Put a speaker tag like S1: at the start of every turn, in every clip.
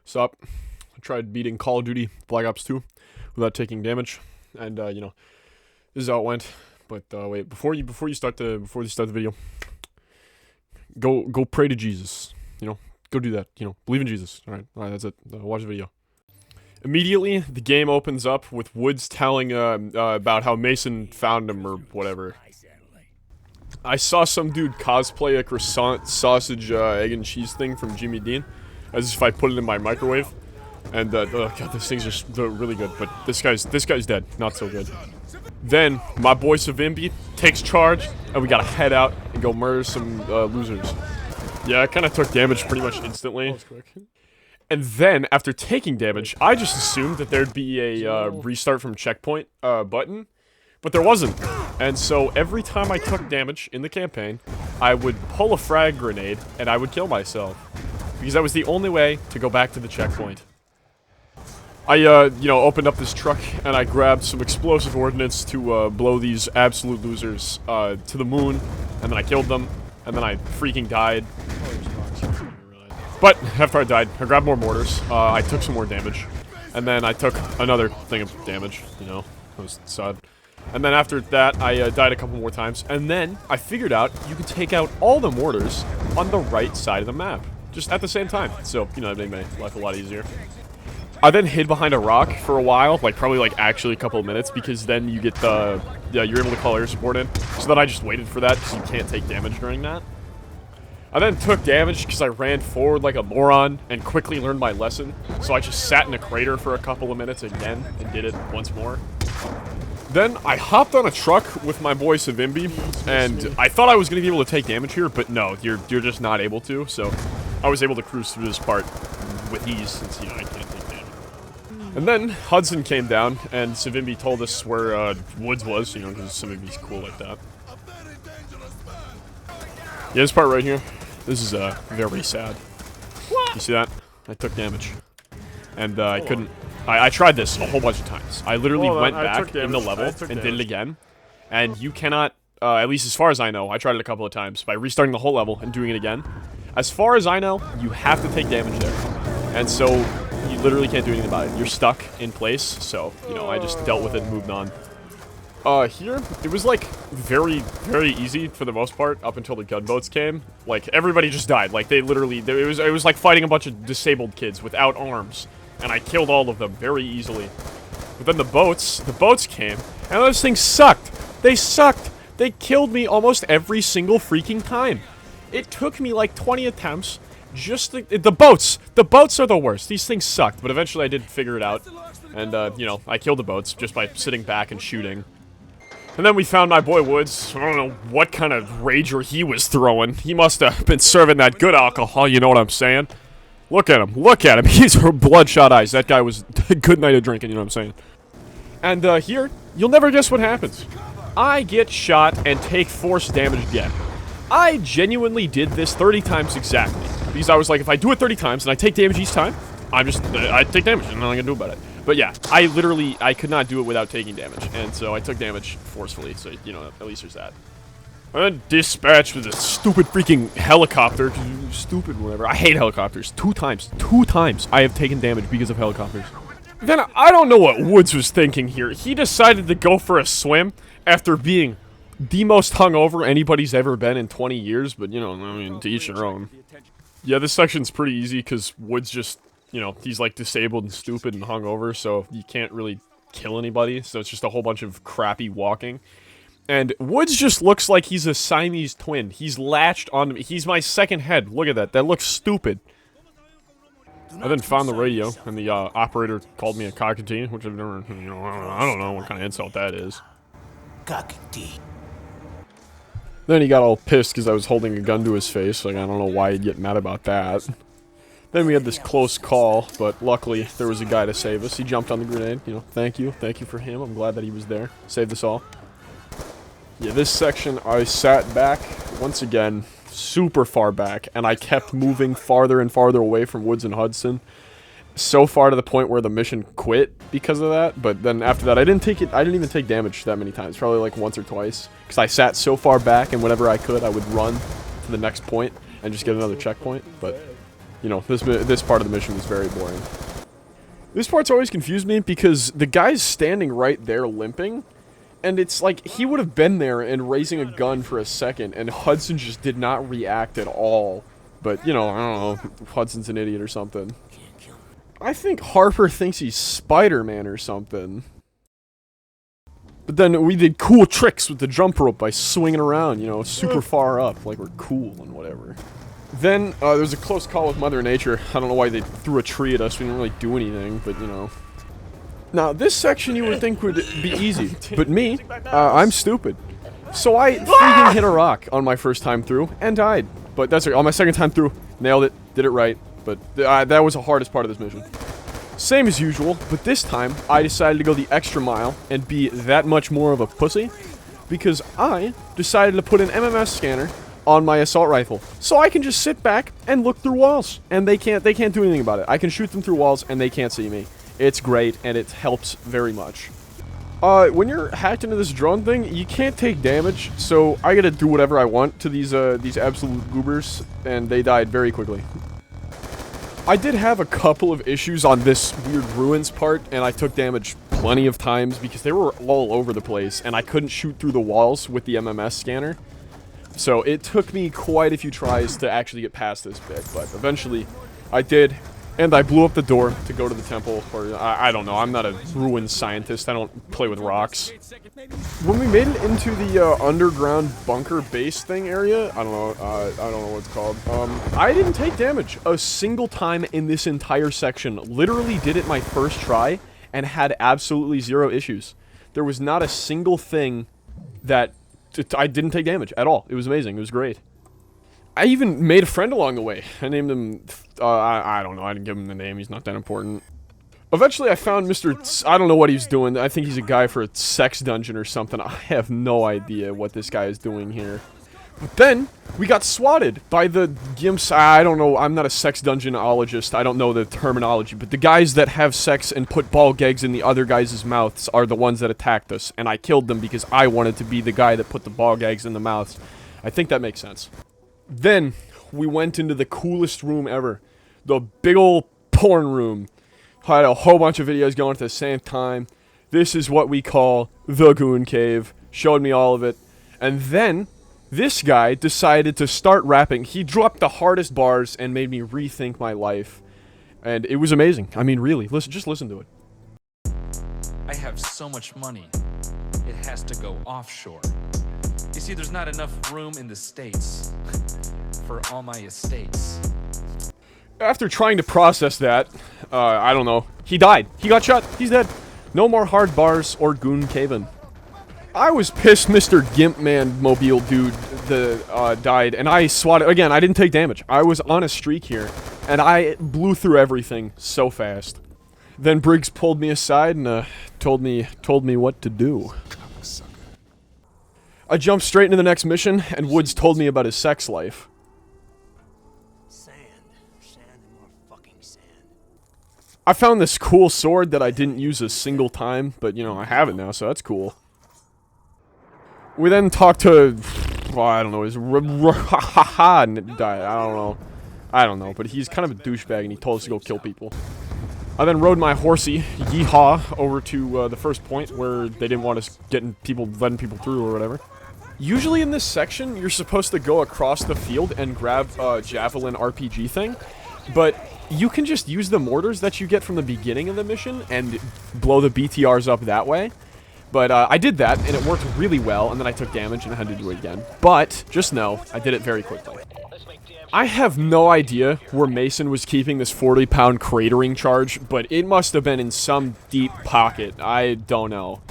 S1: Sup? I tried beating Call of Duty Black Ops 2 without taking damage, and you know, this is how it went. But wait, before you start the video, go pray to Jesus. You know, go do that. You know, believe in Jesus. All right, that's it. Watch the video. Immediately, the game opens up with Woods telling about how Mason found him or whatever. I saw some dude cosplay a croissant, sausage, egg and cheese thing from Jimmy Dean, as if I put it in my microwave. And oh god, these things are really good. But this guy's dead. Not so good. Then my boy Savimbi takes charge, and we gotta head out and go murder some losers. Yeah, I kind of took damage pretty much instantly. And then, after taking damage, I just assumed that there'd be a restart from checkpoint button, but there wasn't. And so every time I took damage in the campaign, I would pull a frag grenade and I would kill myself, because that was the only way to go back to the checkpoint. I, you know, opened up this truck and I grabbed some explosive ordnance to blow these absolute losers to the moon, and then I killed them, and then I freaking died. But after I died, I grabbed more mortars, I took some more damage, and then I took another thing of damage, you know, it was sad. And then after that, I died a couple more times, and then I figured out you could take out all the mortars on the right side of the map, just at the same time, so, you know, it made my life a lot easier. I then hid behind a rock for a while, like probably like actually a couple of minutes, because then you get the, yeah, you're able to call air support in, so then I just waited for that, because you can't take damage during that. I then took damage because I ran forward like a moron and quickly learned my lesson, so I just sat in a crater for a couple of minutes again and did it once more. Then I hopped on a truck with my boy Savimbi, and I thought I was going to be able to take damage here, but no, you're just not able to, so I was able to cruise through this part with ease since, you know, I can't take damage. And then Hudson came down, and Savimbi told us where Woods was, you know, because Savimbi's cool like that. Yeah, this part right here, this is very sad. You see that? I took damage. And I couldn't... I tried this a whole bunch of times. I literally went back in the level and did it again. And you cannot, at least as far as I know, I tried it a couple of times, by restarting the whole level and doing it again. As far as I know, you have to take damage there. And so, you literally can't do anything about it. You're stuck in place, so, you know, I just dealt with it and moved on. Here, it was, like, very, very easy for the most part, up until the gunboats came. Like, everybody just died. Like, they literally, it was like fighting a bunch of disabled kids without arms. And I killed all of them very easily. But then the boats came, and those things sucked. They sucked. They killed me almost every single freaking time. It took me, like, 20 attempts, just the boats are the worst. These things sucked, but eventually I did figure it out. And, you know, I killed the boats just by sitting back and shooting. And then we found my boy Woods. I don't know what kind of rager he was throwing. He must have been serving that good alcohol, you know what I'm saying? Look at him, look at him. He's bloodshot eyes. That guy was a good night of drinking, you know what I'm saying? And here, you'll never guess what happens. I get shot and take force damage again. I genuinely did this 30 times exactly. Because I was like, if I do it 30 times and I take damage each time, I take damage and nothing I can do about it. But yeah, I could not do it without taking damage, and so I took damage forcefully, so, you know, at least there's that. I then dispatched with a stupid freaking helicopter, stupid whatever. I hate helicopters. Two times I have taken damage because of helicopters. Then I don't know what Woods was thinking here. He decided to go for a swim after being the most hungover anybody's ever been in 20 years, but, you know, I mean, to each their own. Yeah, this section's pretty easy, because Woods just... You know, he's like disabled and stupid and hungover, so you can't really kill anybody, so it's just a whole bunch of crappy walking. And Woods just looks like he's a Siamese twin. He's latched onto me. He's my second head. Look at that. That looks stupid. I then found the radio, and the operator called me a cockatoo, which I've never, you know, I don't know what kind of insult that is.
S2: Cockatoo.
S1: Then he got all pissed because I was holding a gun to his face. Like, I don't know why he'd get mad about that. Then we had this close call, but luckily there was a guy to save us. He jumped on the grenade, you know, thank you for him. I'm glad that he was there. Saved us all. Yeah, this section I sat back, once again, super far back, and I kept moving farther and farther away from Woods and Hudson. So far to the point where the mission quit because of that, but then after that I didn't even take damage that many times, probably like once or twice, because I sat so far back, and whenever I could I would run to the next point and just get another checkpoint, but... you know, this part of the mission was very boring. This part's always confused me because the guy's standing right there limping, and it's like he would have been there and raising a gun for a second, and Hudson just did not react at all. But, you know, I don't know, Hudson's an idiot or something. I think Harper thinks he's Spider-Man or something. But then we did cool tricks with the jump rope by swinging around, you know, super far up, like we're cool and whatever. Then, there was a close call with Mother Nature. I don't know why they threw a tree at us. We didn't really do anything, but, you know. Now, this section you would think would be easy, but me, I'm stupid. So I freaking hit a rock on my first time through, and died. But that's okay. On my second time through, nailed it, did it right. But that was the hardest part of this mission. Same as usual, but this time, I decided to go the extra mile and be that much more of a pussy, because I decided to put an MMS scanner on my assault rifle, so I can just sit back and look through walls, and they can't do anything about it. I can shoot them through walls, and they can't see me. It's great, and it helps very much. When you're hacked into this drone thing, you can't take damage, so I gotta do whatever I want to these absolute goobers, and they died very quickly. I did have a couple of issues on this weird ruins part, and I took damage plenty of times because they were all over the place, and I couldn't shoot through the walls with the MMS scanner. So it took me quite a few tries to actually get past this bit, but eventually I did, and I blew up the door to go to the temple, or I don't know, I'm not a ruins scientist, I don't play with rocks. When we made it into the underground bunker base thing area, I don't know what it's called, I didn't take damage a single time in this entire section. Literally did it my first try, and had absolutely zero issues. There was not a single thing that I didn't take damage at all. It was amazing. It was great. I even made a friend along the way. I named him, I don't know. I didn't give him the name. He's not that important. Eventually, I found Mr. I don't know what he's doing. I think he's a guy for a sex dungeon or something. I have no idea what this guy is doing here. But then, we got swatted by the gimps. I don't know. I'm not a sex dungeonologist. I don't know the terminology. But the guys that have sex and put ball gags in the other guys' mouths are the ones that attacked us. And I killed them because I wanted to be the guy that put the ball gags in the mouths. I think that makes sense. Then, we went into the coolest room ever. The big ol' porn room. Had a whole bunch of videos going at the same time. This is what we call the Goon Cave. Showed me all of it. And then, this guy decided to start rapping. He dropped the hardest bars and made me rethink my life. And it was amazing. I mean, really. Just listen to it.
S3: I have so much money. It has to go offshore. You see, there's not enough room in the States for all my estates.
S1: After trying to process that, I don't know. He died. He got shot. He's dead. No more hard bars or goon caving. I was pissed Mr. Gimp Man Mobile dude died, and I swatted. Again, I didn't take damage. I was on a streak here, and I blew through everything so fast. Then Briggs pulled me aside and told me what to do. I jumped straight into the next mission, and Woods told me about his sex life.
S2: Sand and more fucking sand.
S1: I found this cool sword that I didn't use a single time, but you know, I have it now, so that's cool. We then talked to, well, I don't know, his I don't know, but he's kind of a douchebag and he told us to go kill people. I then rode my horsey, yeehaw, over to the first point where they didn't want us letting people through or whatever. Usually in this section, you're supposed to go across the field and grab a javelin RPG thing, but you can just use the mortars that you get from the beginning of the mission and blow the BTRs up that way. But I did that, and it worked really well, and then I took damage and I had to do it again. But, just know, I did it very quickly. I have no idea where Mason was keeping this 40-pound cratering charge, but it must have been in some deep pocket. I don't know.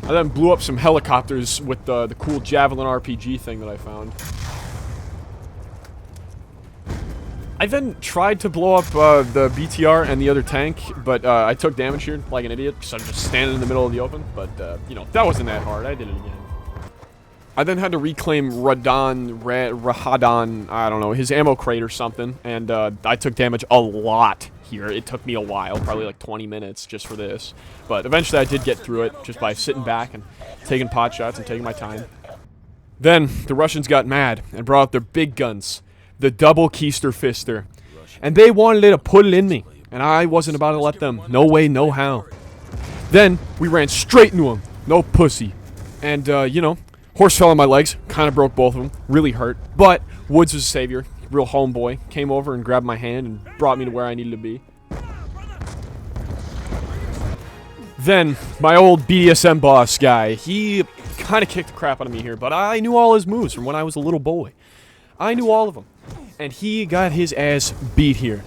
S1: I then blew up some helicopters with the cool Javelin RPG thing that I found. I then tried to blow up the BTR and the other tank, but I took damage here like an idiot, because I'm just standing in the middle of the open. But, you know, that wasn't that hard. I did it again. I then had to reclaim Rahadon, I don't know, his ammo crate or something, and I took damage a lot here. It took me a while, probably like 20 minutes just for this. But eventually I did get through it just by sitting back and taking pot shots and taking my time. Then the Russians got mad and brought out their big guns. The double Keister Fister. And they wanted to put it in me. And I wasn't about to let them. No way, no how. Then, we ran straight into him. No pussy. And, you know, horse fell on my legs. Kind of broke both of them. Really hurt. But Woods was a savior. Real homeboy. Came over and grabbed my hand and brought me to where I needed to be. Then, my old BDSM boss guy, he kind of kicked the crap out of me here, but I knew all his moves from when I was a little boy. I knew all of them. And he got his ass beat here.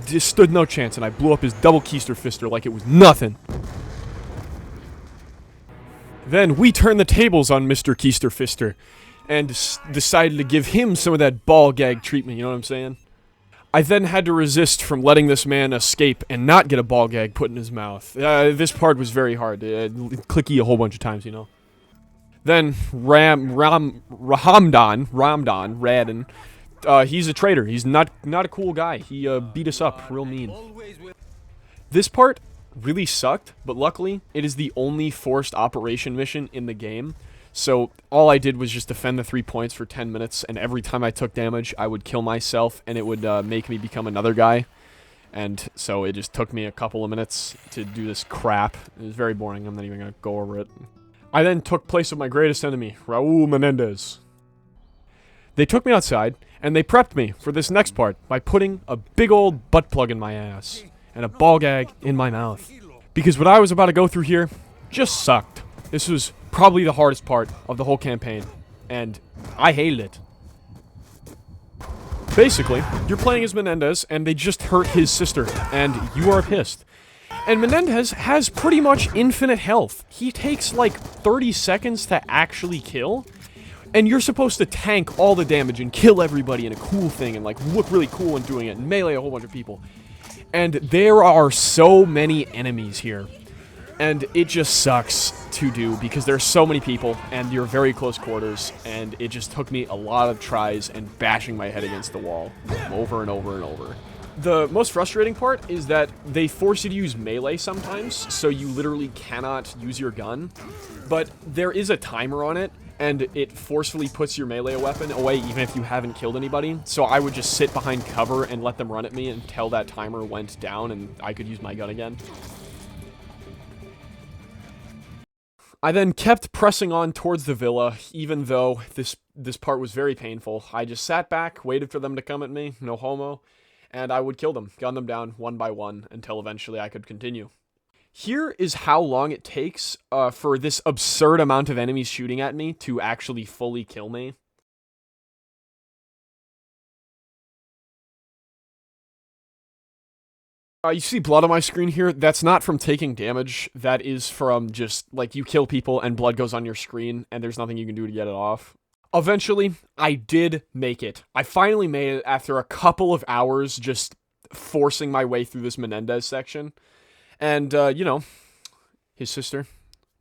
S1: Just stood no chance, and I blew up his double keister fister like it was nothing. Then, we turned the tables on Mr. Keister Fister, and decided to give him some of that ball gag treatment, you know what I'm saying? I then had to resist from letting this man escape and not get a ball gag put in his mouth. This part was very hard. Clicky a whole bunch of times, you know. Then Ramdan, he's a traitor. He's not a cool guy. He beat us up real mean. This part really sucked, but luckily it is the only forced operation mission in the game. So all I did was just defend the 3 points for 10 minutes, and every time I took damage, I would kill myself, and it would make me become another guy. And so it just took me a couple of minutes to do this crap. It was very boring. I'm not even going to go over it. I then took place of my greatest enemy, Raul Menendez. They took me outside, and they prepped me for this next part by putting a big old butt plug in my ass and a ball gag in my mouth. Because what I was about to go through here just sucked. This was probably the hardest part of the whole campaign, and I hated it. Basically, you're playing as Menendez, and they just hurt his sister, and you are pissed. And Menendez has pretty much infinite health. He takes like 30 seconds to actually kill, and you're supposed to tank all the damage and kill everybody in a cool thing and like look really cool when doing it and melee a whole bunch of people. And there are so many enemies here. And it just sucks to do because there's so many people and you're very close quarters, and it just took me a lot of tries and bashing my head against the wall over and over and over. The most frustrating part is that they force you to use melee sometimes, so you literally cannot use your gun, but there is a timer on it, and it forcefully puts your melee weapon away even if you haven't killed anybody. So I would just sit behind cover and let them run at me until that timer went down and I could use my gun again. I then kept pressing on towards the villa, even though this part was very painful. I just sat back, waited for them to come at me, no homo, and I would kill them, gun them down one by one until eventually I could continue. Here is how long it takes for this absurd amount of enemies shooting at me to actually fully kill me. You see blood on my screen here? That's not from taking damage. That is from just, like, you kill people and blood goes on your screen and there's nothing you can do to get it off. Eventually, I did make it. I finally made it after a couple of hours just forcing my way through this Menendez section. And, you know, his sister,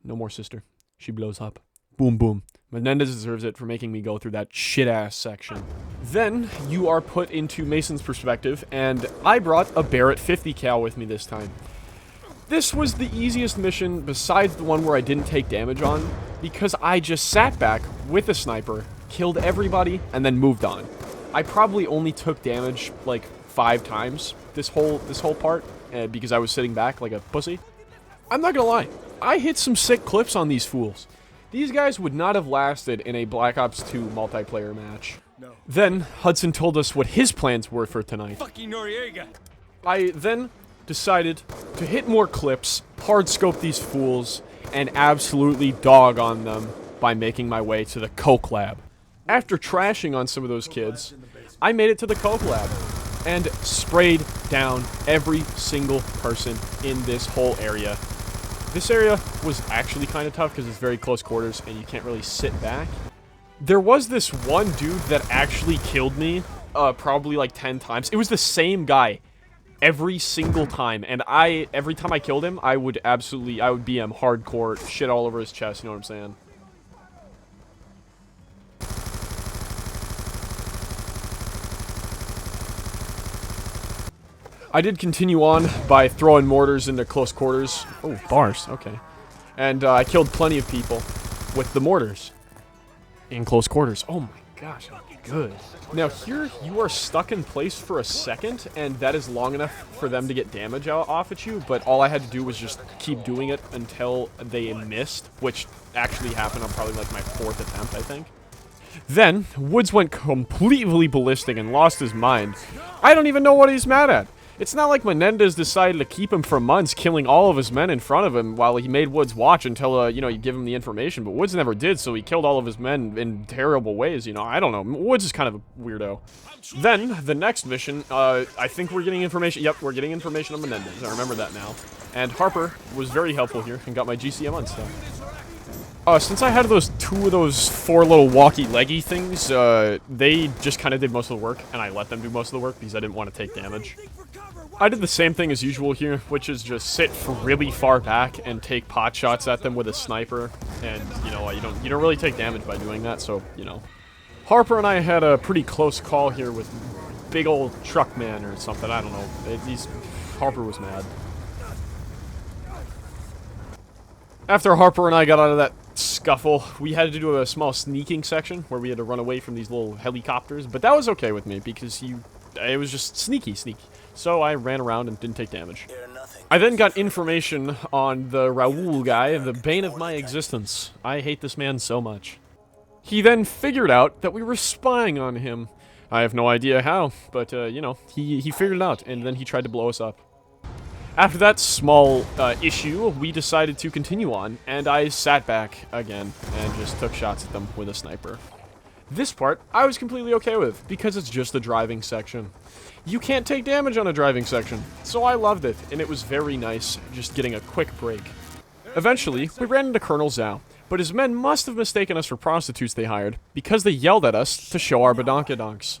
S1: no more sister. She blows up. Boom, boom. Menendez deserves it for making me go through that shit-ass section. Then, you are put into Mason's perspective, and I brought a Barrett 50 cal with me this time. This was the easiest mission besides the one where I didn't take damage on, because I just sat back with a sniper, killed everybody, and then moved on. I probably only took damage, like, 5 times this whole part, because I was sitting back like a pussy. I'm not gonna lie, I hit some sick clips on these fools. These guys would not have lasted in a Black Ops 2 multiplayer match. No. Then, Hudson told us what his plans were for tonight. Fucking Noriega. I then decided to hit more clips, hard-scope these fools, and absolutely dog on them by making my way to the Coke Lab. After trashing on some of those kids, I made it to the Coke Lab and sprayed down every single person in this whole area. This area was actually kind of tough because it's very close quarters and you can't really sit back. There was this one dude that actually killed me probably like 10 times. It was the same guy every single time, and every time I killed him, I would BM hardcore shit all over his chest, you know what I'm saying? I did continue on by throwing mortars into close quarters. Oh, bars, okay. And I killed plenty of people with the mortars in close quarters. Oh my gosh, good. Now here, you are stuck in place for a second, and that is long enough for them to get damage off at you, but all I had to do was just keep doing it until they missed, which actually happened on probably like my 4th attempt, I think. Then, Woods went completely ballistic and lost his mind. I don't even know what he's mad at. It's not like Menendez decided to keep him for months, killing all of his men in front of him while he made Woods watch until, you know, you give him the information. But Woods never did, so he killed all of his men in terrible ways, you know. I don't know. Woods is kind of a weirdo. Then, the next mission, I think we're getting information. Yep, we're getting information on Menendez. I remember that now. And Harper was very helpful here and got my GCM unstuck. Since I had two of those 4 little walkie-leggy things, they just kind of did most of the work, and I let them do most of the work because I didn't want to take damage. I did the same thing as usual here, which is just sit really far back and take pot shots at them with a sniper, and, you know, you don't really take damage by doing that, so, you know. Harper and I had a pretty close call here with big old truck man or something, I don't know. Harper was mad. After Harper and I got out of that scuffle, we had to do a small sneaking section where we had to run away from these little helicopters, but that was okay with me because it was just sneaky. So I ran around and didn't take damage. I then got information on the Raoul guy, the bane of my existence. I hate this man so much. He then figured out that we were spying on him. I have no idea how, but, you know, he figured it out, and then he tried to blow us up. After that small issue, we decided to continue on, and I sat back again and just took shots at them with a sniper. This part, I was completely okay with, because it's just a driving section. You can't take damage on a driving section, so I loved it, and it was very nice just getting a quick break. Eventually, we ran into Colonel Zhao, but his men must have mistaken us for prostitutes they hired, because they yelled at us to show our badonkadonks.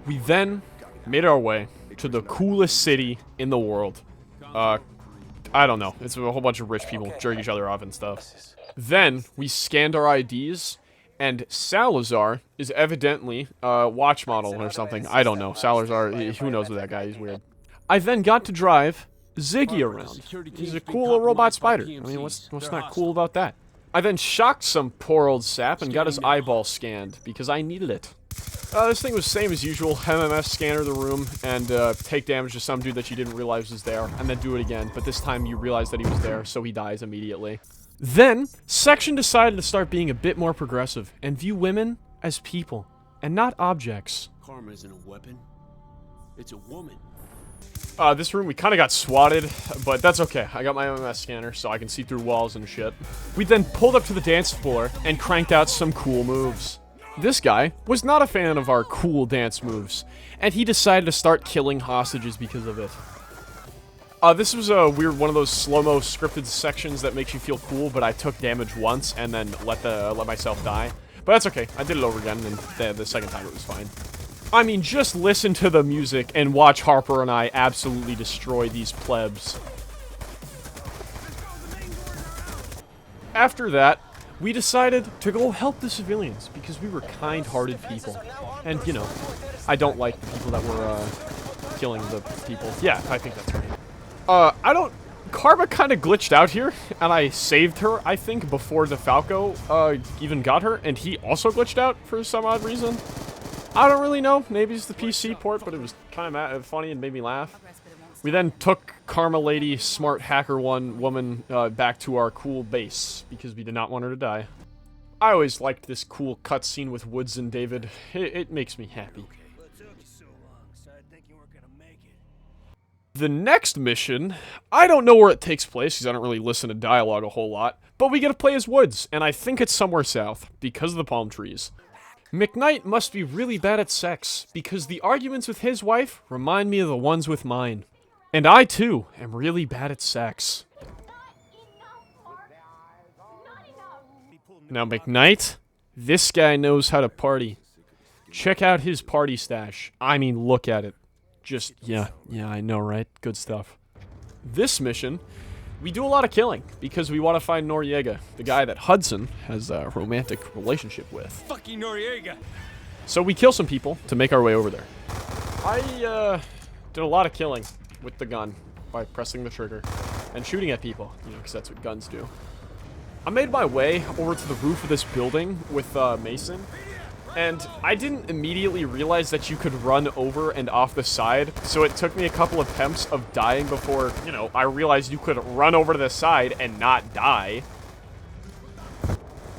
S1: We then made our way to the coolest city in the world. I don't know. It's a whole bunch of rich people jerk each other off and stuff. Then, we scanned our IDs, and Salazar is evidently a watch model or something. I don't know. Salazar, who knows what that guy is, weird. I then got to drive Ziggy around. He's a cool little robot spider. I mean, what's not cool about that? I then shocked some poor old sap and got his eyeball scanned, because I needed it. This thing was same as usual, MMS scanner the room, and take damage to some dude that you didn't realize was there, and then do it again, but this time you realize that he was there, so he dies immediately. Then, Section decided to start being a bit more progressive, and view women as people, and not objects.
S2: Karma isn't a weapon, it's a woman.
S1: This room, we kind of got swatted, but that's okay. I got my MMS scanner, so I can see through walls and shit. We then pulled up to the dance floor and cranked out some cool moves. This guy was not a fan of our cool dance moves, and he decided to start killing hostages because of it. This was a weird one of those slow-mo scripted sections that makes you feel cool, but I took damage once and then let myself die. But that's okay. I did it over again, and the second time it was fine. I mean, just listen to the music and watch Harper and I absolutely destroy these plebs. After that, we decided to go help the civilians because we were kind-hearted people. And, you know, I don't like the people that were, killing the people. Yeah, I think that's right. Karma kind of glitched out here, and I saved her, I think, before DeFalco, even got her, and he also glitched out for some odd reason. I don't really know. Maybe it's the PC port, but it was kind of funny and made me laugh. We then took Karma Lady, Smart Hacker woman, back to our cool base, because we did not want her to die. I always liked this cool cutscene with Woods and David. It makes me happy. The next mission, I don't know where it takes place, because I don't really listen to dialogue a whole lot, but we get to play as Woods, and I think it's somewhere south, because of the palm trees. McKnight must be really bad at sex, because the arguments with his wife remind me of the ones with mine. And I, too, am really bad at sex. Now, McKnight, this guy knows how to party. Check out his party stash. I mean, look at it. Just, yeah, I know, right? Good stuff. This mission, we do a lot of killing, because we want to find Noriega, the guy that Hudson has a romantic relationship with.
S2: Fucking Noriega!
S1: So we kill some people to make our way over there. I, did a lot of killing with the gun by pressing the trigger and shooting at people, you know, because that's what guns do. I made my way over to the roof of this building with Mason, and I didn't immediately realize that you could run over and off the side, so it took me a couple of attempts of dying before, you know, I realized you could run over to the side and not die.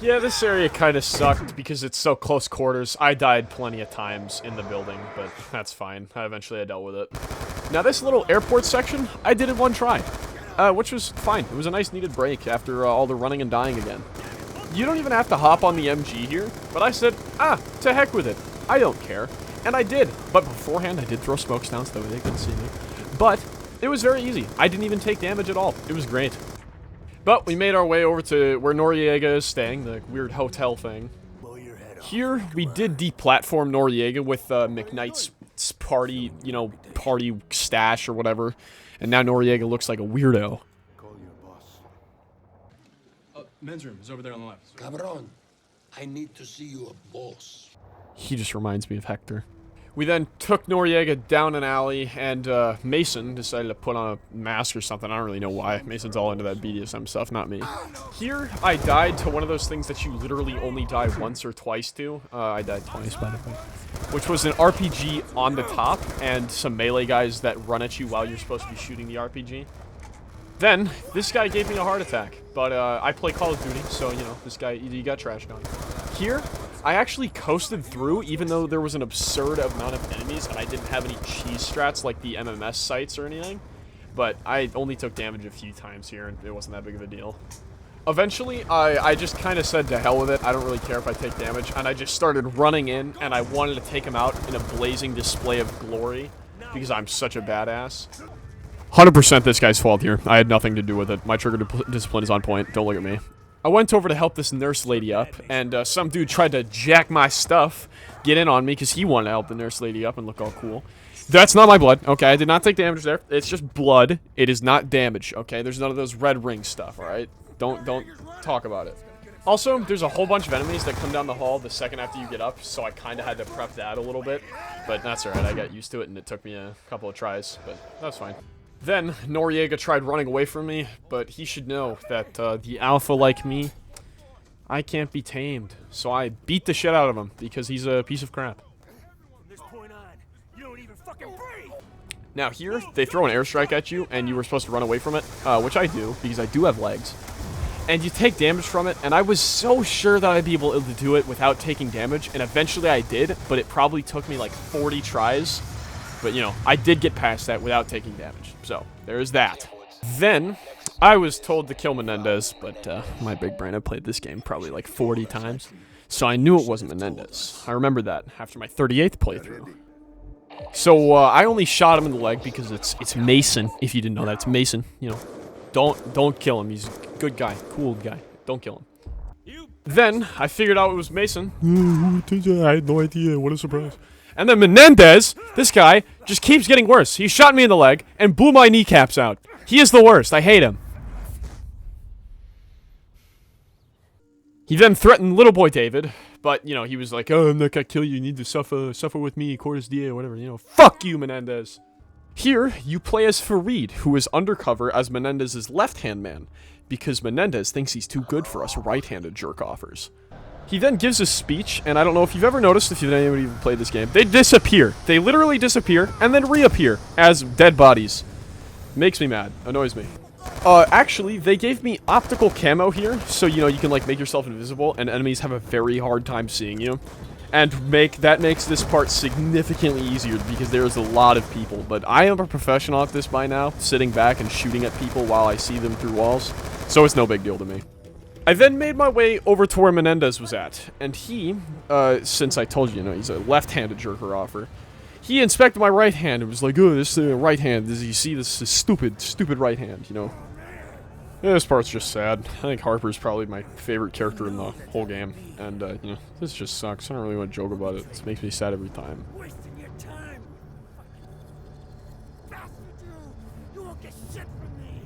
S1: Yeah, this area kind of sucked because it's so close quarters. I died plenty of times in the building, but that's fine. Eventually I dealt with it. Now this little airport section, I did in one try. Which was fine. It was a nice needed break after all the running and dying again. You don't even have to hop on the MG here, but I said, to heck with it. I don't care. And I did. But beforehand, I did throw smokes down so that way they couldn't see me. But it was very easy. I didn't even take damage at all. It was great. But we made our way over to where Noriega is staying, the weird hotel thing. Here, we did deplatform Noriega with McKnight's party, you know, party stash or whatever. And now Noriega looks like a weirdo.
S4: Call your boss.
S5: Men's room is over there on the left.
S2: Cabron, I need to see you a boss.
S1: He just reminds me of Hector. We then took Noriega down an alley, and Mason decided to put on a mask or something. I don't really know why. Mason's all into that BDSM stuff, not me. Here, I died to one of those things that you literally only die once or twice to. I died twice, by the way. Which was an RPG on the top, and some melee guys that run at you while you're supposed to be shooting the RPG. Then, this guy gave me a heart attack, but I play Call of Duty, so, you know, this guy, you got trashed on. Here, I actually coasted through, even though there was an absurd amount of enemies, and I didn't have any cheese strats like the MMS sites or anything. But I only took damage a few times here, and it wasn't that big of a deal. Eventually, I just kind of said to hell with it, I don't really care if I take damage, and I just started running in, and I wanted to take him out in a blazing display of glory, because I'm such a badass. 100% this guy's fault here. I had nothing to do with it. My trigger discipline is on point. Don't look at me. I went over to help this nurse lady up, and some dude tried to jack my stuff, get in on me, because he wanted to help the nurse lady up and look all cool. That's not my blood, okay? I did not take damage there. It's just blood. It is not damage, okay? There's none of those red ring stuff, alright? Don't talk about it. Also, there's a whole bunch of enemies that come down the hall the second after you get up, so I kind of had to prep that a little bit. But that's alright, I got used to it, and it took me a couple of tries, but that's fine. Then, Noriega tried running away from me, but he should know that the alpha like me, I can't be tamed. So I beat the shit out of him, because he's a piece of crap.
S4: From this point on, you don't even fucking breathe.
S1: Now here, they throw an airstrike at you, and you were supposed to run away from it, which I do, because I do have legs. And you take damage from it, and I was so sure that I'd be able to do it without taking damage, and eventually I did, but it probably took me like 40 tries. But, you know, I did get past that without taking damage. So, there's that. Then, I was told to kill Menendez, but my big brain, I played this game probably like 40 times. So I knew it wasn't Menendez. I remember that after my 38th playthrough. So, I only shot him in the leg because it's Mason. If you didn't know that, it's Mason. You know, don't kill him. He's a good guy, cool guy. Don't kill him. Then, I figured out it was Mason. I had no idea. What a surprise. And then Menendez, this guy, just keeps getting worse. He shot me in the leg and blew my kneecaps out. He is the worst. I hate him. He then threatened little boy David, but, you know, he was like, oh, I'm not gonna kill you. You need to suffer with me, Cortes Dia, whatever, you know. Fuck you, Menendez. Here, you play as Farid, who is undercover as Menendez's left-hand man, because Menendez thinks he's too good for us right-handed jerk-offers. He then gives a speech, and I don't know if you've ever noticed, if you've even played this game, they disappear. They literally disappear, and then reappear as dead bodies. Makes me mad. Annoys me. Actually, they gave me optical camo here, so, you know, you can, like, make yourself invisible, and enemies have a very hard time seeing you. And that makes this part significantly easier, because there's a lot of people. But I am a professional at this by now, sitting back and shooting at people while I see them through walls, so it's no big deal to me. I then made my way over to where Menendez was at, and he, since I told you, you know, he's a left-handed jerker-offer, he inspected my right hand and was like, oh, this right hand, you see, this is stupid right hand, you know. Yeah, this part's just sad. I think Harper's probably my favorite character in the whole game, and, you know, this just sucks. I don't really want to joke about it. It makes me sad every time.
S4: Wasting your time. Bastard you won't get shit from me.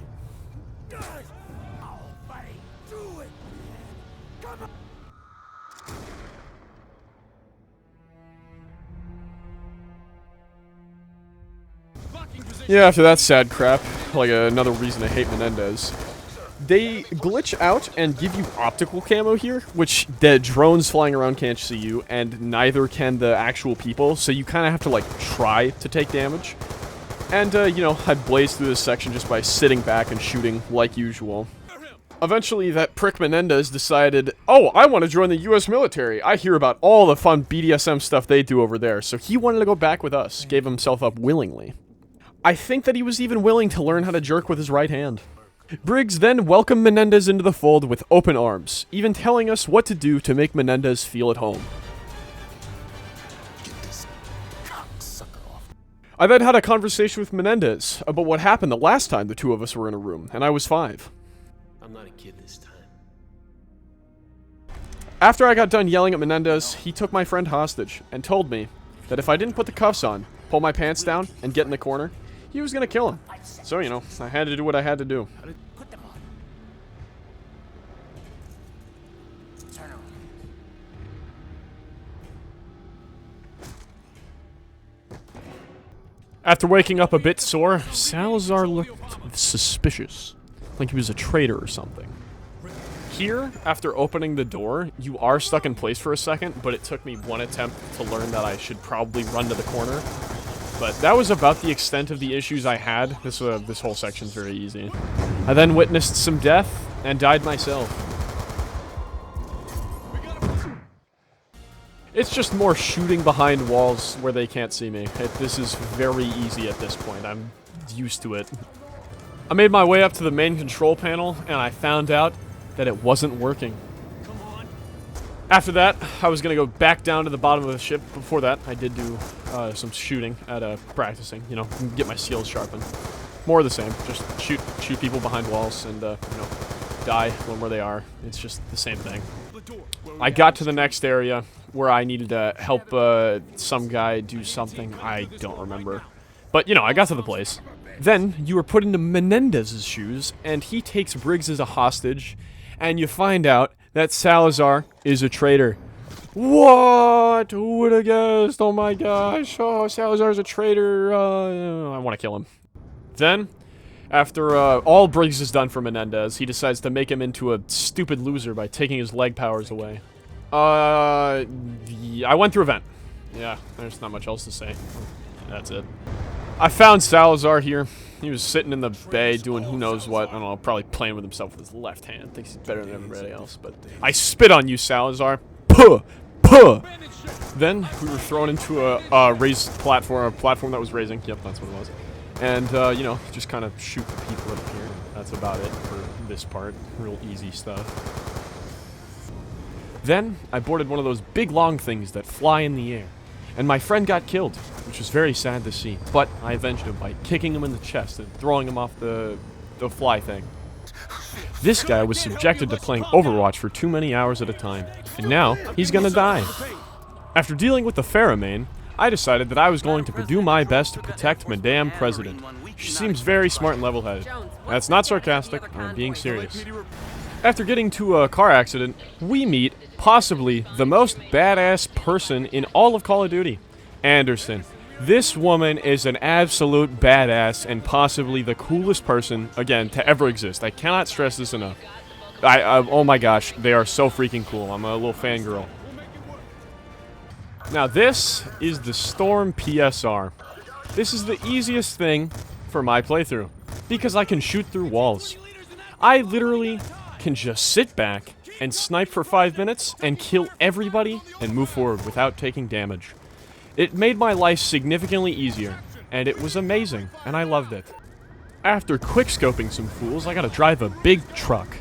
S4: Good. Oh, buddy, do it, man. Come on.
S1: Yeah, after that sad crap, like another reason to hate Menendez. They glitch out and give you optical camo here, which the drones flying around can't see you, and neither can the actual people, so you kind of have to, like, try to take damage. And, you know, I blazed through this section just by sitting back and shooting like usual. Eventually, that prick Menendez decided, oh, I want to join the US military. I hear about all the fun BDSM stuff they do over there, so he wanted to go back with us, gave himself up willingly. I think that he was even willing to learn how to jerk with his right hand. Briggs then welcomed Menendez into the fold with open arms, even telling us what to do to make Menendez feel at home.
S2: Get this cocksucker off.
S1: I then had a conversation with Menendez about what happened the last time the two of us were in a room, and I was 5.
S2: I'm not a kid this time.
S1: After I got done yelling at Menendez, he took my friend hostage and told me that if I didn't put the cuffs on, pull my pants down, and get in the corner, he was gonna kill him. So, you know, I had to do what I had to do.
S4: Put them on. Turn around.
S1: After waking up a bit sore, Salazar looked suspicious, like he was a traitor or something. Here, after opening the door, you are stuck in place for a second, but it took me one attempt to learn that I should probably run to the corner. But that was about the extent of the issues I had. This whole section's very easy. I then witnessed some death and died myself. It's just more shooting behind walls where they can't see me. This is very easy at this point. I'm used to it. I made my way up to the main control panel, and I found out that it wasn't working. After that, I was going to go back down to the bottom of the ship. Before that, I did do some shooting at practicing, you know, get my skills sharpened. More of the same, just shoot people behind walls and, you know, die where they are. It's just the same thing. I got to the next area where I needed to help some guy do something. I don't remember. But, you know, I got to the place. Then, you were put into Menendez's shoes, and he takes Briggs as a hostage, and you find out that Salazar is a traitor. What? Who would have guessed? Oh my gosh. Oh, Salazar's a traitor. I want to kill him. Then, after all Briggs has done for Menendez, he decides to make him into a stupid loser by taking his leg powers away. I went through a vent. Yeah, there's not much else to say. That's it. I found Salazar here. He was sitting in the bay doing who knows what. I don't know, probably playing with himself with his left hand. Thinks he's better than everybody else. But I spit on you, Salazar. Puh! Puh! Then we were thrown into a raised platform, a platform that was raising. Yep, that's what it was. And, you know, just kind of shoot the people up here. That's about it for this part. Real easy stuff. Then I boarded one of those big long things that fly in the air. And my friend got killed, which was very sad to see. But I avenged him by kicking him in the chest and throwing him off the fly thing. This guy was subjected to playing Overwatch for too many hours at a time, and now he's gonna die. After dealing with the Pheromane, I decided that I was going to do my best to protect Madame President. She seems very smart and level-headed. That's not sarcastic, I'm being serious. After getting to a car accident, we meet possibly the most badass person in all of Call of Duty, Anderson. This woman is an absolute badass and possibly the coolest person, again, to ever exist. I cannot stress this enough. Oh my gosh, they are so freaking cool. I'm a little fangirl. Now this is the Storm PSR. This is the easiest thing for my playthrough, because I can shoot through walls. I literally can just sit back and snipe for 5 minutes and kill everybody and move forward without taking damage. It made my life significantly easier, and it was amazing, and I loved it. After quickscoping some fools, I gotta drive a big truck.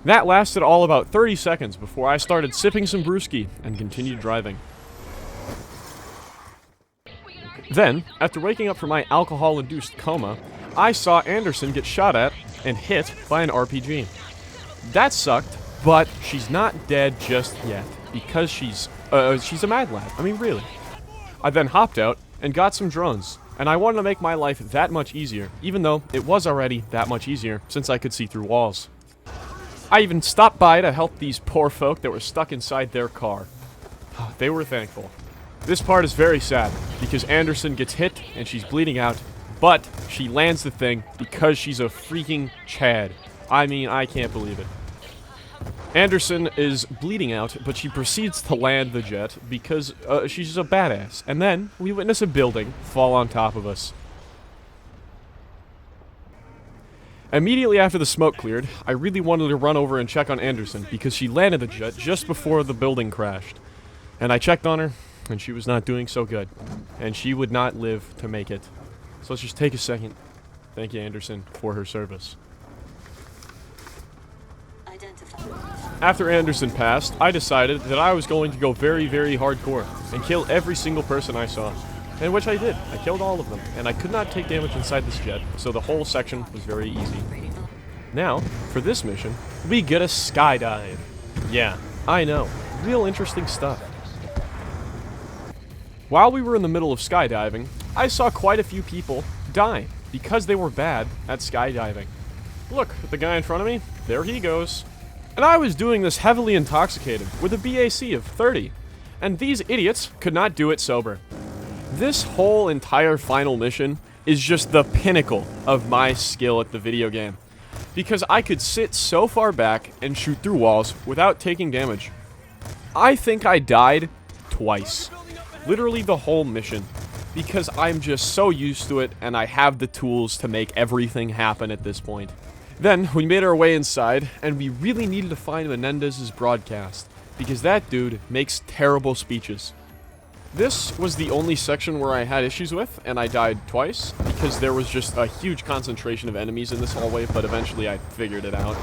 S1: That lasted all about 30 seconds before I started sipping some brewski and continued driving. Then, after waking up from my alcohol-induced coma, I saw Anderson get shot at and hit by an RPG. That sucked, but she's not dead just yet, because she's a mad lad. I mean, really. I then hopped out and got some drones, and I wanted to make my life that much easier, even though it was already that much easier, since I could see through walls. I even stopped by to help these poor folk that were stuck inside their car. They were thankful. This part is very sad, because Anderson gets hit and she's bleeding out, but she lands the thing because she's a freaking Chad. I mean, I can't believe it. Anderson is bleeding out, but she proceeds to land the jet because she's a badass. And then we witness a building fall on top of us. Immediately after the smoke cleared, I really wanted to run over and check on Anderson because she landed the jet just before the building crashed. And I checked on her, and she was not doing so good. And she would not live to make it. So let's just take a second. Thank you, Anderson, for her service. After Anderson passed, I decided that I was going to go very, very hardcore and kill every single person I saw. And which I did. I killed all of them, and I could not take damage inside this jet, so the whole section was very easy. Now, for this mission, we get a skydive. Yeah, I know. Real interesting stuff. While we were in the middle of skydiving, I saw quite a few people die because they were bad at skydiving. Look at the guy in front of me. There he goes. And I was doing this heavily intoxicated with a BAC of 30. And these idiots could not do it sober. This whole entire final mission is just the pinnacle of my skill at the video game. Because I could sit so far back and shoot through walls without taking damage. I think I died twice. Literally the whole mission. Because I'm just so used to it and I have the tools to make everything happen at this point. Then, we made our way inside, and we really needed to find Menendez's broadcast, because that dude makes terrible speeches. This was the only section where I had issues with, and I died twice, because there was just a huge concentration of enemies in this hallway, but eventually I figured it out.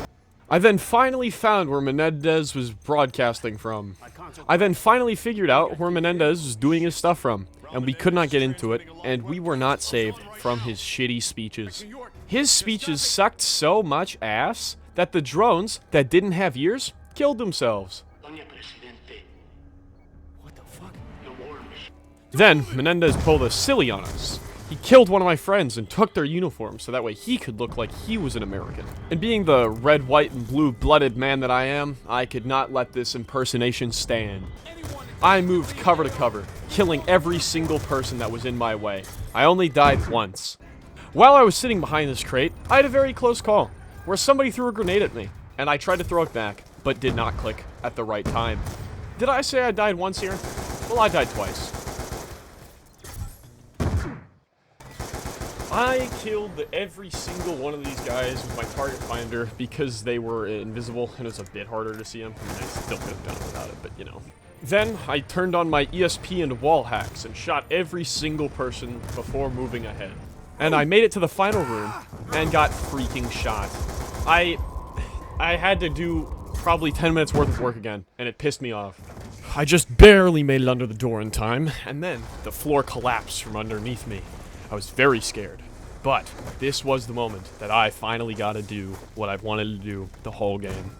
S1: I then finally found where Menendez was broadcasting from. I then finally figured out where Menendez was doing his stuff from, and we could not get into it, and we were not saved from his shitty speeches. His speeches sucked so much ass that the drones that didn't have ears killed themselves.
S2: What the fuck?
S1: Then, Menendez pulled a silly on us. He killed one of my friends and took their uniform so that way he could look like he was an American. And being the red, white, and blue-blooded man that I am, I could not let this impersonation stand. I moved cover to cover, killing every single person that was in my way. I only died once. While I was sitting behind this crate, I had a very close call, where somebody threw a grenade at me, and I tried to throw it back, but did not click at the right time. Did I say I died once here? Well, I died twice. I killed every single one of these guys with my target finder because they were invisible, and it was a bit harder to see them. I mean, I still could have done it without it, but you know. Then, I turned on my ESP and wall hacks and shot every single person before moving ahead. And I made it to the final room and got freaking shot. I had to do probably 10 minutes worth of work again, and it pissed me off. I just barely made it under the door in time, and then the floor collapsed from underneath me. I was very scared, but this was the moment that I finally got to do what I've wanted to do the whole game.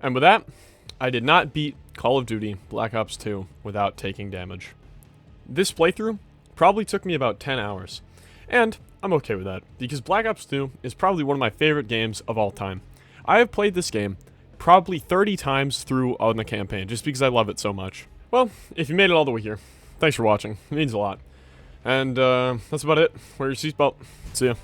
S1: And with that, I did not beat Call of Duty Black Ops 2 without taking damage. This playthrough probably took me about 10 hours, and I'm okay with that, because Black Ops 2 is probably one of my favorite games of all time. I have played this game probably 30 times through on the campaign, just because I love it so much. Well, if you made it all the way here, thanks for watching, it means a lot. And that's about it. Wear your seatbelt. See ya.